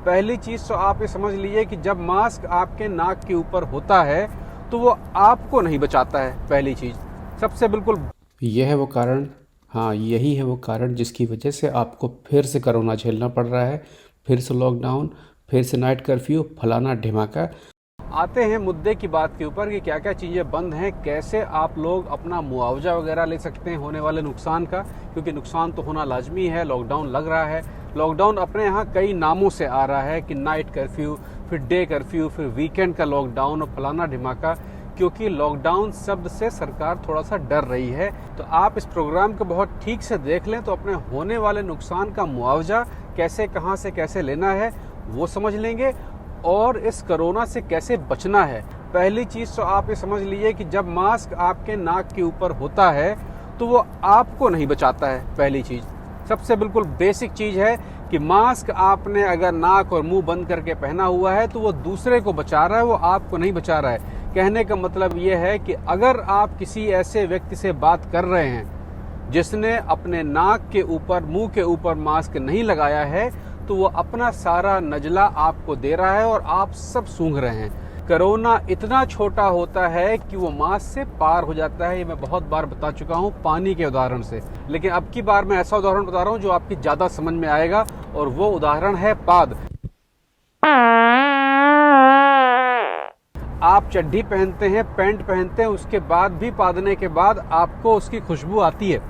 पहली चीज़ तो आप ये समझ लीजिए कि जब मास्क आपके नाक के ऊपर होता है तो वो आपको नहीं बचाता है। पहली चीज़ सबसे बिल्कुल यह है वो कारण, हाँ यही है वो कारण जिसकी वजह से आपको फिर से कोरोना झेलना पड़ रहा है, फिर से लॉकडाउन, फिर से नाइट कर्फ्यू, फलाना ढिमाका। आते हैं मुद्दे की बात के ऊपर कि क्या क्या चीज़ें बंद हैं, कैसे आप लोग अपना मुआवजा वगैरह ले सकते हैं होने वाले नुकसान का, क्योंकि नुकसान तो होना लाजमी है। लॉकडाउन लग रहा है, लॉकडाउन अपने यहाँ कई नामों से आ रहा है कि नाइट कर्फ्यू, फिर डे कर्फ्यू, फिर वीकेंड का लॉकडाउन और फलाना ढिमाका, क्योंकि लॉकडाउन शब्द से सरकार थोड़ा सा डर रही है। तो आप इस प्रोग्राम को बहुत ठीक से देख लें तो अपने होने वाले नुकसान का मुआवजा कैसे, कहाँ से कैसे लेना है वो समझ लेंगे, और इस कोरोना से कैसे बचना है। पहली चीज़ तो आप ये समझ लीजिए कि जब मास्क आपके नाक के ऊपर होता है तो वो आपको नहीं बचाता है। पहली चीज़ सबसे बिल्कुल बेसिक चीज़ है कि मास्क आपने अगर नाक और मुंह बंद करके पहना हुआ है तो वो दूसरे को बचा रहा है, वो आपको नहीं बचा रहा है। कहने का मतलब ये है कि अगर आप किसी ऐसे व्यक्ति से बात कर रहे हैं जिसने अपने नाक के ऊपर, मुंह के ऊपर मास्क नहीं लगाया है, तो वो अपना सारा नजला आपको दे रहा है और आप सब सूंघ रहे हैं। कोरोना इतना छोटा होता है कि वो मास्क से पार हो जाता है। ये मैं बहुत बार बता चुका हूँ पानी के उदाहरण से, लेकिन अब की बार मैं ऐसा उदाहरण बता रहा हूँ जो आपकी ज़्यादा समझ में आएगा, और वो उदाहरण है पाद। आप चड्डी पहनते हैं, पैंट पहनते हैं, उसके बाद भी पादने के बाद आपको उसकी खुशबू आती है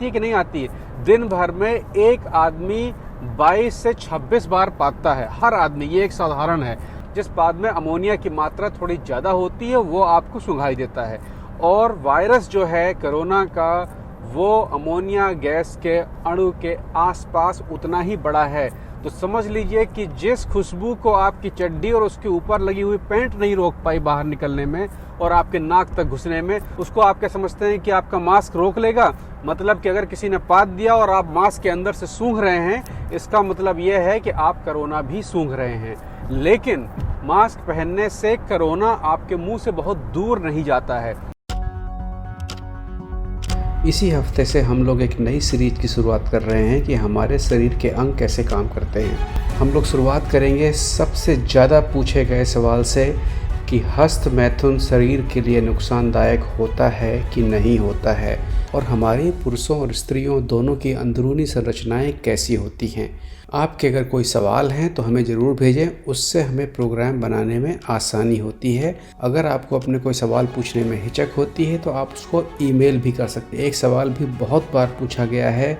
कि नहीं आती है? दिन भर में एक आदमी 22 से 26 बार पादता है, हर आदमी। ये एक साधारण है। जिस पाद में अमोनिया की मात्रा थोड़ी ज़्यादा होती है वो आपको सुंघाई देता है, और वायरस जो है कोरोना का वो अमोनिया गैस के अणु के आसपास उतना ही बड़ा है। तो समझ लीजिए कि जिस खुशबू को आपकी चड्डी और उसके ऊपर लगी हुई पैंट नहीं रोक पाई बाहर निकलने में और आपके नाक तक घुसने में, उसको आप क्या समझते हैं कि आपका मास्क रोक लेगा? मतलब कि अगर किसी ने पाद दिया और आप मास्क के अंदर से सूंघ रहे हैं, इसका मतलब यह है कि आप कोरोना भी सूंघ रहे हैं। लेकिन मास्क पहनने से कोरोना आपके मुंह से बहुत दूर नहीं जाता है। इसी हफ्ते से हम लोग एक नई सीरीज की शुरुआत कर रहे हैं कि हमारे शरीर के अंग कैसे काम करते हैं। हम लोग शुरुआत करेंगे सबसे ज़्यादा पूछे गए सवाल से कि हस्त मैथुन शरीर के लिए नुकसानदायक होता है कि नहीं होता है, और हमारे पुरुषों और स्त्रियों दोनों की अंदरूनी संरचनाएं कैसी होती हैं। आपके अगर कोई सवाल हैं तो हमें ज़रूर भेजें, उससे हमें प्रोग्राम बनाने में आसानी होती है। अगर आपको अपने कोई सवाल पूछने में हिचक होती है तो आप उसको ईमेल भी कर सकते हैं। एक सवाल भी बहुत बार पूछा गया है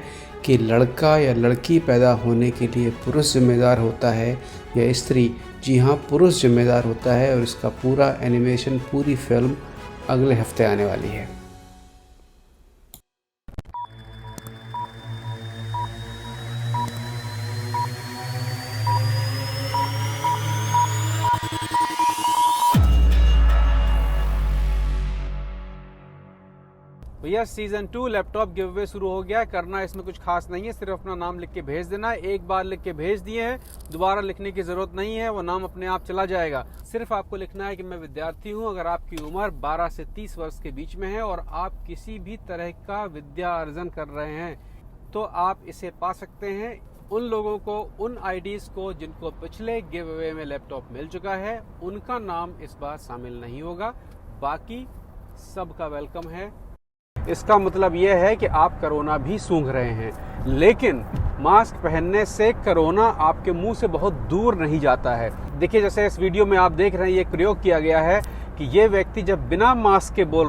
कि लड़का या लड़की पैदा होने के लिए पुरुष जिम्मेदार होता है या स्त्री? जी हाँ, पुरुष जिम्मेदार होता है, और इसका पूरा एनिमेशन, पूरी फिल्म अगले हफ्ते आने वाली है। भैया सीजन 2 लैपटॉप गिव अवे शुरू हो गया। करना इसमें कुछ खास नहीं है, सिर्फ अपना नाम लिख के भेज देना है। एक बार लिख के भेज दिए हैं, दोबारा लिखने की जरूरत नहीं है, वो नाम अपने आप चला जाएगा। सिर्फ आपको लिखना है कि मैं विद्यार्थी हूँ। अगर आपकी उम्र 12 से 30 वर्ष के बीच में है और आप किसी भी तरह का विद्या अर्जन कर रहे हैं तो आप इसे पा सकते हैं। उन लोगों को, उन आईडीज को जिनको पिछले गिव अवे में लैपटॉप मिल चुका है, उनका नाम इस बार शामिल नहीं होगा। बाकी सबका वेलकम है। इसका मतलब यह है कि आप कोरोना भी सूंघ रहे हैं, लेकिन मास्क पहनने से कोरोना आपके मुंह से बहुत दूर नहीं जाता है। देखिए, जैसे इस वीडियो में आप देख रहे हैं, ये एक प्रयोग किया गया है कि ये व्यक्ति जब बिना मास्क के बोल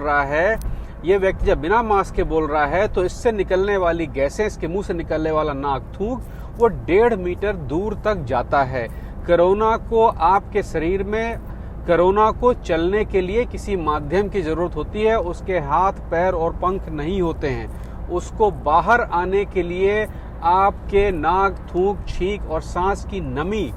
रहा है, तो इससे निकलने वाली गैसें, इसके मुंह से निकलने वाला नाक थूक, वो 1.5 मीटर दूर तक जाता है। कोरोना को आपके शरीर में, कोरोना को चलने के लिए किसी माध्यम की जरूरत होती है। उसके हाथ, पैर और पंख नहीं होते हैं। उसको बाहर आने के लिए आपके नाक, थूक, छींक और सांस की नमी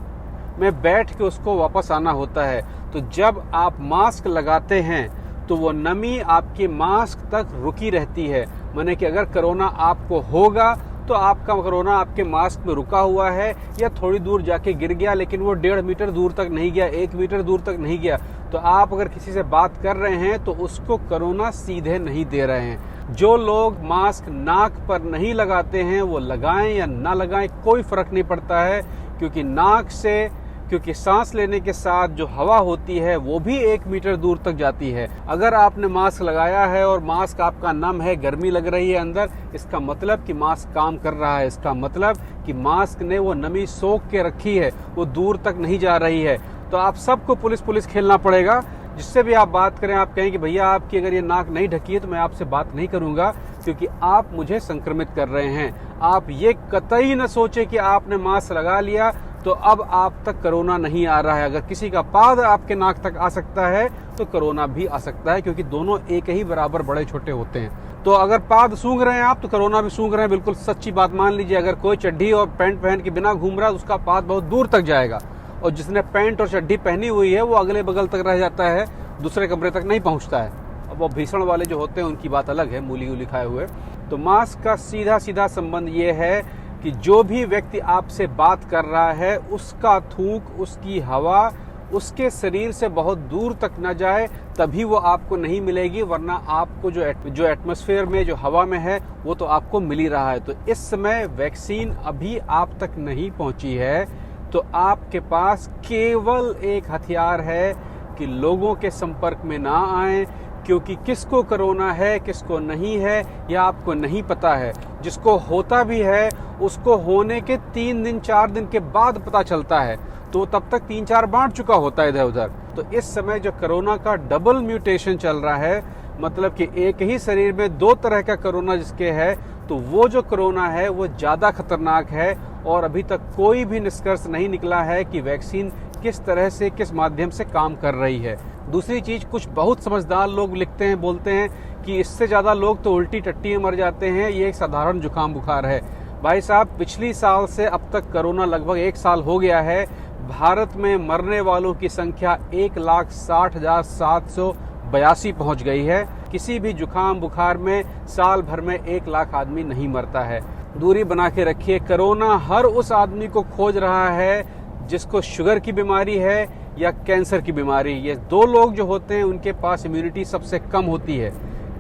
में बैठ के उसको वापस आना होता है। तो जब आप मास्क लगाते हैं तो वो नमी आपके मास्क तक रुकी रहती है। माने कि अगर कोरोना आपको होगा तो आपका कोरोना आपके मास्क में रुका हुआ है या थोड़ी दूर जाके गिर गया, लेकिन वो 1.5 मीटर दूर तक नहीं गया, 1 मीटर दूर तक नहीं गया। तो आप अगर किसी से बात कर रहे हैं तो उसको कोरोना सीधे नहीं दे रहे हैं। जो लोग मास्क नाक पर नहीं लगाते हैं वो लगाएं या ना लगाएं, कोई फर्क नहीं पड़ता है, क्योंकि सांस लेने के साथ जो हवा होती है वो भी 1 मीटर दूर तक जाती है। अगर आपने मास्क लगाया है और मास्क आपका नम है, गर्मी लग रही है अंदर, इसका मतलब कि मास्क काम कर रहा है। इसका मतलब कि मास्क ने वो नमी सोख के रखी है, वो दूर तक नहीं जा रही है। तो आप सबको पुलिस खेलना पड़ेगा। जिससे भी आप बात करें, आप कहें कि भैया आपकी अगर ये नाक नहीं ढकी है तो मैं आपसे बात नहीं करूंगा, क्योंकि आप मुझे संक्रमित कर रहे हैं। आप ये कतई न सोचे कि आपने मास्क लगा लिया तो अब आप तक कोरोना नहीं आ रहा है। अगर किसी का पाद आपके नाक तक आ सकता है तो कोरोना भी आ सकता है, क्योंकि दोनों एक ही बराबर बड़े छोटे होते हैं। तो अगर पाद सूंघ रहे हैं आप तो कोरोना भी सूंघ रहे हैं। बिल्कुल सच्ची बात मान लीजिए। अगर कोई चड्डी और पैंट पहन के बिना घूम रहा है उसका पाद बहुत दूर तक जाएगा, और जिसने पैंट और चड्डी पहनी हुई है वो अगले बगल तक रह जाता है, दूसरे कमरे तक नहीं पहुंचता है। अब वो भीषण वाले जो होते हैं उनकी बात अलग है, मूली उली खाए हुए। तो मास्क का सीधा संबंध ये है कि जो भी व्यक्ति आपसे बात कर रहा है उसका थूक, उसकी हवा उसके शरीर से बहुत दूर तक न जाए, तभी वो आपको नहीं मिलेगी। वरना आपको जो एटमॉस्फेयर में, जो हवा में है, वो तो आपको मिल ही रहा है। तो इस समय वैक्सीन अभी आप तक नहीं पहुंची है, तो आपके पास केवल एक हथियार है कि लोगों के संपर्क में ना आएं, क्योंकि किसको कोरोना है किसको नहीं है यह आपको नहीं पता है। जिसको होता भी है उसको होने के 3 दिन 4 दिन के बाद पता चलता है, तो तब तक 3-4 बांट चुका होता है इधर उधर। तो इस समय जो कोरोना का डबल म्यूटेशन चल रहा है, मतलब कि एक ही शरीर में 2 तरह का कोरोना जिसके है, तो वो जो कोरोना है वो ज्यादा खतरनाक है। और अभी तक कोई भी निष्कर्ष नहीं निकला है कि वैक्सीन किस तरह से, किस माध्यम से काम कर रही है। दूसरी चीज, कुछ बहुत समझदार लोग लिखते हैं, बोलते हैं कि इससे ज्यादा लोग तो उल्टी टट्टी में मर जाते हैं, ये एक साधारण जुकाम बुखार है। भाई साहब, पिछली साल से अब तक कोरोना लगभग 1 साल हो गया है। भारत में मरने वालों की संख्या 1,60,782 पहुंच गई है। किसी भी जुकाम बुखार में साल भर में 1 लाख आदमी नहीं मरता है। दूरी बना के रखिए। कोरोना हर उस आदमी को खोज रहा है जिसको शुगर की बीमारी है या कैंसर की बीमारी। ये 2 लोग जो होते हैं उनके पास इम्यूनिटी सबसे कम होती है।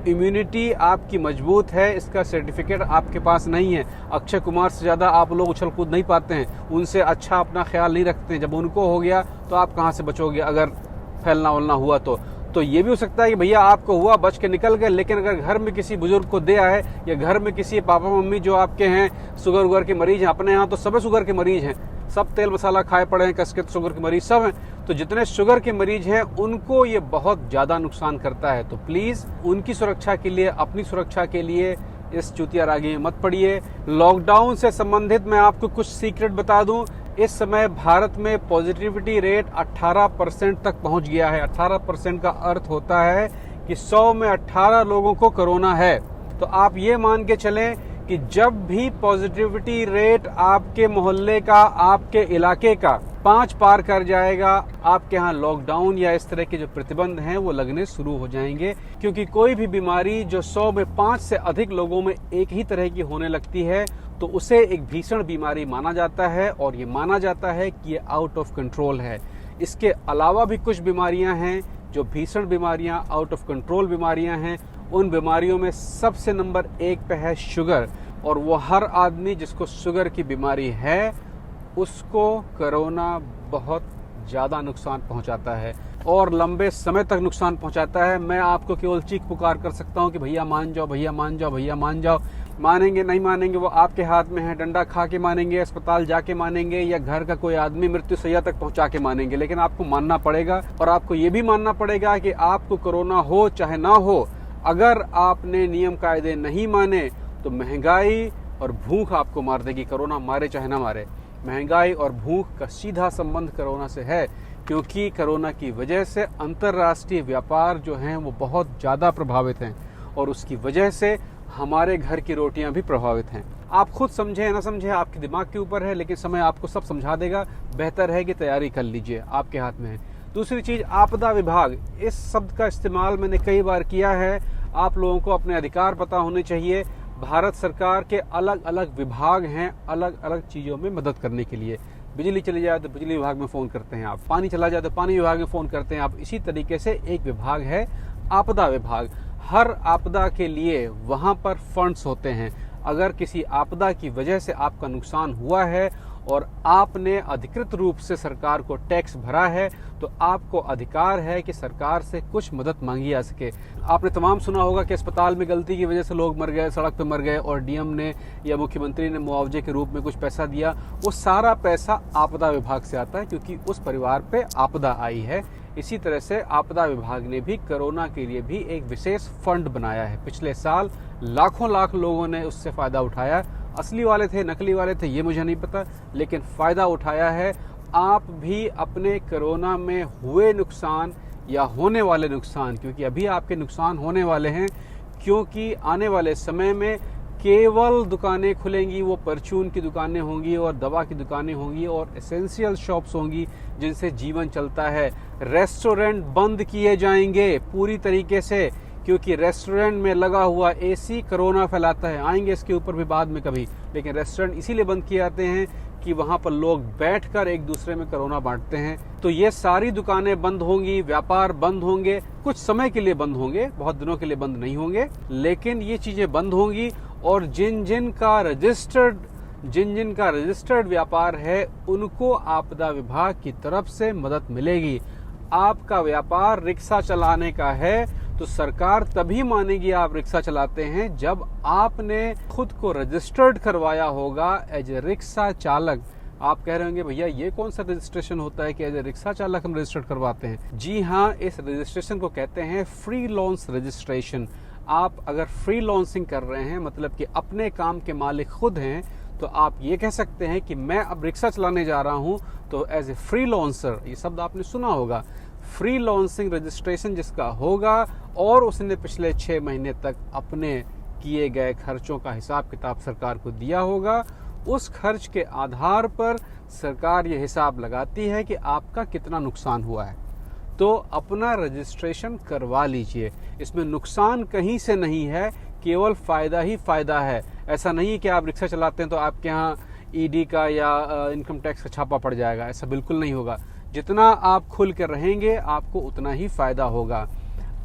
इम्यूनिटी आपकी मजबूत है, इसका सर्टिफिकेट आपके पास नहीं है। अक्षय कुमार से ज्यादा आप लोग उछल कूद नहीं पाते हैं, उनसे अच्छा अपना ख्याल नहीं रखते हैं। जब उनको हो गया तो आप कहाँ से बचोगे अगर फैलना वलना हुआ तो ये भी हो सकता है कि भैया आपको हुआ, बच के निकल गए, लेकिन अगर घर में किसी बुजुर्ग को दे आए या घर में किसी पापा मम्मी जो आपके हैं शुगर वुगर के मरीज हैं, अपने यहाँ तो सब शुगर के मरीज हैं, सब तेल मसाला खाए पड़े हैं, कसके शुगर के मरीज सब हैं। तो जितने शुगर के मरीज हैं उनको ये बहुत ज्यादा नुकसान करता है। तो प्लीज उनकी सुरक्षा के लिए, अपनी सुरक्षा के लिए इस चूतिया रागी में मत पड़िए। लॉकडाउन से संबंधित मैं आपको कुछ सीक्रेट बता दूं। इस समय भारत में पॉजिटिविटी रेट 18% तक पहुंच गया है। 18% का अर्थ होता है कि 100 में 18 लोगों को कोरोना है। तो आप ये मान के चलें कि जब भी पॉजिटिविटी रेट आपके मोहल्ले का, आपके इलाके का 5 पार कर जाएगा, आपके यहाँ लॉकडाउन या इस तरह के जो प्रतिबंध हैं वो लगने शुरू हो जाएंगे। क्योंकि कोई भी बीमारी जो 100 में 5 से अधिक लोगों में एक ही तरह की होने लगती है तो उसे एक भीषण बीमारी माना जाता है, और ये माना जाता है कि ये आउट ऑफ कंट्रोल है। इसके अलावा भी कुछ बीमारियां हैं जो भीषण बीमारियां, आउट ऑफ कंट्रोल बीमारियां हैं। उन बीमारियों में सबसे नंबर 1 पे है शुगर, और वो हर आदमी जिसको शुगर की बीमारी है उसको कोरोना बहुत ज्यादा नुकसान पहुंचाता है और लंबे समय तक नुकसान पहुंचाता है। मैं आपको केवल चीख पुकार कर सकता हूं कि भैया मान जाओ, भैया मान जाओ, भैया मान जाओ। मानेंगे नहीं मानेंगे वो आपके हाथ में है। डंडा खा के मानेंगे, अस्पताल जाके मानेंगे, या घर का कोई आदमी मृत्यु शैया तक पहुंचा के मानेंगे, लेकिन आपको मानना पड़ेगा। और आपको ये भी मानना पड़ेगा कि आपको कोरोना हो चाहे ना हो, अगर आपने नियम कायदे नहीं माने तो महंगाई और भूख आपको मार देगी। कोरोना मारे चाहे ना मारे, महंगाई और भूख का सीधा संबंध कोरोना से है, क्योंकि कोरोना की वजह से अंतर्राष्ट्रीय व्यापार जो हैं वो बहुत ज्यादा प्रभावित हैं, और उसकी वजह से हमारे घर की रोटियां भी प्रभावित हैं। आप खुद समझे ना समझे, आपके दिमाग के ऊपर है, लेकिन समय आपको सब समझा देगा। बेहतर है कि तैयारी कर लीजिए, आपके हाथ में है। दूसरी चीज, आपदा विभाग, इस शब्द का इस्तेमाल मैंने कई बार किया है। आप लोगों को अपने अधिकार पता होने चाहिए। भारत सरकार के अलग अलग विभाग हैं अलग अलग चीजों में मदद करने के लिए। बिजली चली जाए तो बिजली विभाग में फोन करते हैं आप, पानी चला जाए तो पानी विभाग में फोन करते हैं आप। इसी तरीके से एक विभाग है आपदा विभाग। हर आपदा के लिए वहां पर फंड्स होते हैं। अगर किसी आपदा की वजह से आपका नुकसान हुआ है और आपने अधिकृत रूप से सरकार को टैक्स भरा है तो आपको अधिकार है कि सरकार से कुछ मदद मांगी जा सके। आपने तमाम सुना होगा कि अस्पताल में गलती की वजह से लोग मर गए, सड़क पे मर गए और डीएम ने या मुख्यमंत्री ने मुआवजे के रूप में कुछ पैसा दिया। वो सारा पैसा आपदा विभाग से आता है क्योंकि उस परिवार पे आपदा आई है। इसी तरह से आपदा विभाग ने भी कोरोना के लिए भी एक विशेष फंड बनाया है। पिछले साल लाखों लाख लोगों ने उससे फायदा उठाया। असली वाले थे, नकली वाले थे, ये मुझे नहीं पता, लेकिन फायदा उठाया है। आप भी अपने कोरोना में हुए नुकसान या होने वाले नुकसान, क्योंकि अभी आपके नुकसान होने वाले हैं, क्योंकि आने वाले समय में केवल दुकानें खुलेंगी, वो परचून की दुकानें होंगी और दवा की दुकानें होंगी और एसेंशियल शॉप्स होंगी जिनसे जीवन चलता है। रेस्टोरेंट बंद किए जाएंगे पूरी तरीके से, क्योंकि रेस्टोरेंट में लगा हुआ एसी कोरोना फैलाता है। आएंगे इसके ऊपर भी बाद में कभी, लेकिन रेस्टोरेंट इसीलिए बंद किए जाते हैं कि वहां पर लोग बैठकर एक दूसरे में कोरोना बांटते हैं। तो ये सारी दुकानें बंद होंगी, व्यापार बंद होंगे, कुछ समय के लिए बंद होंगे, बहुत दिनों के लिए बंद नहीं होंगे, लेकिन ये चीजें बंद होंगी। और जिन जिन का रजिस्टर्ड व्यापार है उनको आपदा विभाग की तरफ से मदद मिलेगी। आपका व्यापार रिक्शा चलाने का है तो सरकार तभी मानेगी आप रिक्शा चलाते हैं जब आपने खुद को रजिस्टर्ड करवाया होगा एज ए रिक्शा चालक। आप कह रहे होंगे भैया ये कौन सा रजिस्ट्रेशन होता है कि एज ए रिक्शा चालक हम रजिस्टर्ड करवाते हैं? जी हाँ, इस रजिस्ट्रेशन को कहते हैं फ्रीलांस रजिस्ट्रेशन। आप अगर फ्रीलांसिंग कर रहे हैं, मतलब कि अपने काम के मालिक खुद हैं, तो आप ये कह सकते हैं कि मैं अब रिक्शा चलाने जा रहा हूं तो एज ए फ्रीलांसर, ये शब्द आपने सुना होगा, फ्रीलांसिंग रजिस्ट्रेशन जिसका होगा और उसने पिछले 6 महीने तक अपने किए गए खर्चों का हिसाब किताब सरकार को दिया होगा, उस खर्च के आधार पर सरकार ये हिसाब लगाती है कि आपका कितना नुकसान हुआ है। तो अपना रजिस्ट्रेशन करवा लीजिए। इसमें नुकसान कहीं से नहीं है, केवल फायदा ही फायदा है। ऐसा नहीं कि आप रिक्शा चलाते हैं तो आपके यहाँ ईडी का या इनकम टैक्स का छापा पड़ जाएगा, ऐसा बिल्कुल नहीं होगा। जितना आप खुल कर रहेंगे आपको उतना ही फायदा होगा।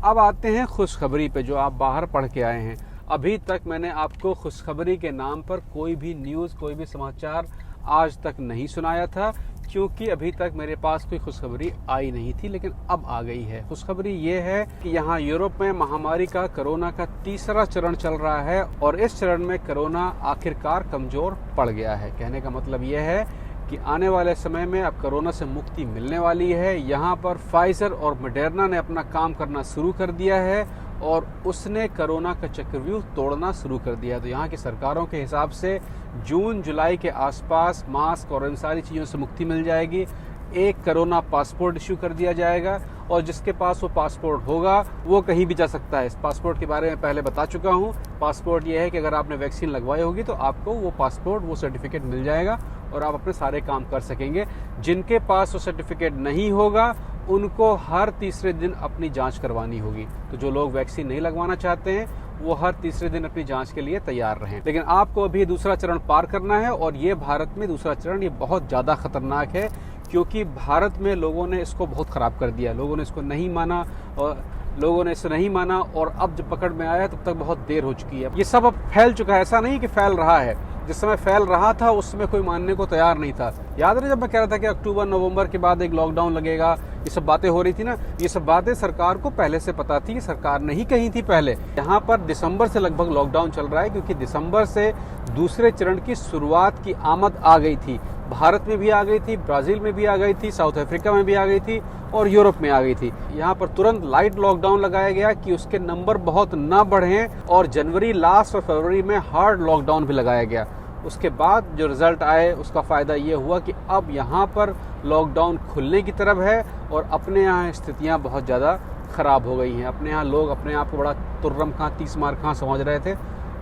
अब आते हैं खुशखबरी पे, जो आप बाहर पढ़ के आए हैं। अभी तक मैंने आपको खुशखबरी के नाम पर कोई भी न्यूज़, कोई भी समाचार आज तक नहीं सुनाया था, क्योंकि अभी तक मेरे पास कोई खुशखबरी आई नहीं थी, लेकिन अब आ गई है। खुशखबरी ये है कि यहाँ यूरोप में महामारी का कोरोना का 3रा चरण चल रहा है और इस चरण में कोरोना आखिरकार कमजोर पड़ गया है। कहने का मतलब ये है कि आने वाले समय में अब कोरोना से मुक्ति मिलने वाली है। यहाँ पर फाइजर और मॉडर्ना ने अपना काम करना शुरू कर दिया है और उसने कोरोना का चक्रव्यूह तोड़ना शुरू कर दिया। तो यहाँ की सरकारों के हिसाब से जून जुलाई के आसपास मास्क और इन सारी चीज़ों से मुक्ति मिल जाएगी। एक कोरोना पासपोर्ट इश्यू कर दिया जाएगा और जिसके पास वो पासपोर्ट होगा वो कहीं भी जा सकता है। इस पासपोर्ट के बारे में पहले बता चुका हूँ। पासपोर्ट ये है कि अगर आपने वैक्सीन लगवाई होगी तो आपको वो पासपोर्ट, वो सर्टिफिकेट मिल जाएगा और आप अपने सारे काम कर सकेंगे। जिनके पास वो सर्टिफिकेट नहीं होगा उनको हर तीसरे दिन अपनी जांच करवानी होगी। तो जो लोग वैक्सीन नहीं लगवाना चाहते हैं वो हर तीसरे दिन अपनी जांच के लिए तैयार रहें। लेकिन आपको अभी दूसरा चरण पार करना है और ये भारत में दूसरा चरण ये बहुत ज़्यादा खतरनाक है, क्योंकि भारत में लोगों ने इसको बहुत ख़राब कर दिया। लोगों ने इसको नहीं माना और अब जब पकड़ में आया तब तक बहुत देर हो चुकी है। ये सब अब फैल चुका है, ऐसा नहीं कि फैल रहा है। जिस समय फैल रहा था उस समय कोई मानने को तैयार नहीं था। याद है जब मैं कह रहा था कि अक्टूबर नवंबर के बाद एक लॉकडाउन लगेगा, ये सब बातें हो रही थी ना, ये सब बातें सरकार को पहले से पता थी, सरकार नहीं कही थी पहले। यहाँ पर दिसंबर से लगभग लॉकडाउन चल रहा है, क्योंकि दिसंबर से दूसरे चरण की शुरुआत की आमद आ गई थी। भारत में भी आ गई थी, ब्राजील में भी आ गई थी, साउथ अफ्रीका में भी आ गई थी और यूरोप में आ गई थी। यहाँ पर तुरंत लाइट लॉकडाउन लगाया गया कि उसके नंबर बहुत न बढ़ें और जनवरी लास्ट और फरवरी में हार्ड लॉकडाउन भी लगाया गया। उसके बाद जो रिजल्ट आए उसका फ़ायदा ये हुआ कि अब यहाँ पर लॉकडाउन खुलने की तरफ है और अपने यहाँ स्थितियाँ बहुत ज़्यादा ख़राब हो गई हैं। अपने यहाँ लोग अपने आप को बड़ा तुर्रम खां 30 मार खां समझ रहे थे,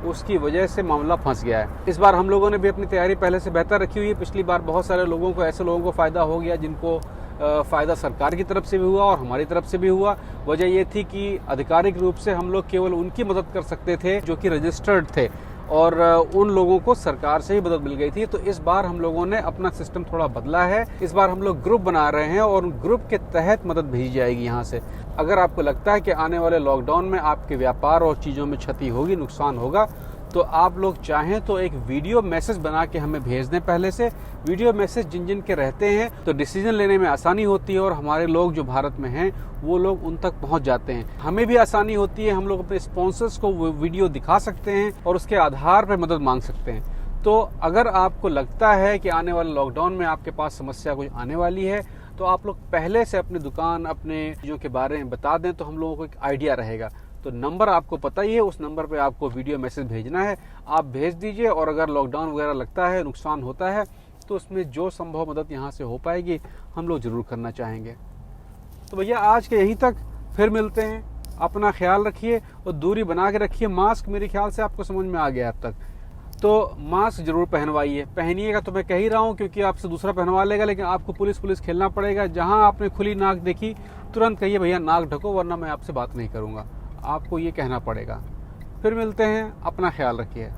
उसकी वजह से मामला फंस गया है। इस बार हम लोगों ने भी अपनी तैयारी पहले से बेहतर रखी हुई है। पिछली बार बहुत सारे लोगों को, ऐसे लोगों को फ़ायदा हो गया जिनको फ़ायदा सरकार की तरफ से भी हुआ और हमारी तरफ से भी हुआ। वजह ये थी कि आधिकारिक रूप से हम लोग केवल उनकी मदद कर सकते थे जो कि रजिस्टर्ड थे और उन लोगों को सरकार से ही मदद मिल गई थी। तो इस बार हम लोगों ने अपना सिस्टम थोड़ा बदला है। इस बार हम लोग ग्रुप बना रहे हैं और उन ग्रुप के तहत मदद भेजी जाएगी यहाँ से। अगर आपको लगता है कि आने वाले लॉकडाउन में आपके व्यापार और चीज़ों में क्षति होगी, नुकसान होगा, तो आप लोग चाहें तो एक वीडियो मैसेज बना के हमें भेज दें पहले से। वीडियो मैसेज जिन जिन के रहते हैं तो डिसीजन लेने में आसानी होती है और हमारे लोग जो भारत में हैं वो लोग उन तक पहुंच जाते हैं। हमें भी आसानी होती है, हम लोग अपने स्पॉन्सर्स को वो वीडियो दिखा सकते हैं और उसके आधार पर मदद मांग सकते हैं। तो अगर आपको लगता है कि आने वाले लॉकडाउन में आपके पास समस्या कुछ आने वाली है तो आप लोग पहले से अपनी दुकान, अपने चीज़ों के बारे में बता दें तो हम लोगों को एक आइडिया रहेगा। तो नंबर आपको पता ही है, उस नंबर पे आपको वीडियो मैसेज भेजना है, आप भेज दीजिए। और अगर लॉकडाउन वगैरह लगता है, नुकसान होता है, तो उसमें जो संभव मदद यहाँ से हो पाएगी हम लोग ज़रूर करना चाहेंगे। तो भैया आज के यहीं तक, फिर मिलते हैं। अपना ख्याल रखिए और दूरी बना के रखिए। मास्क मेरे ख्याल से आपको समझ में आ गया अब तक, तो मास्क जरूर पहनवाइए। पहनिएगा तो मैं कह ही रहा हूँ क्योंकि आपसे दूसरा पहनवा लेगा, लेकिन आपको पुलिस खेलना पड़ेगा। जहाँ आपने खुली नाक देखी तुरंत कहिए भैया नाक ढको वरना मैं आपसे बात नहीं करूँगा। आपको ये कहना पड़ेगा। फिर मिलते हैं, अपना ख्याल रखिए।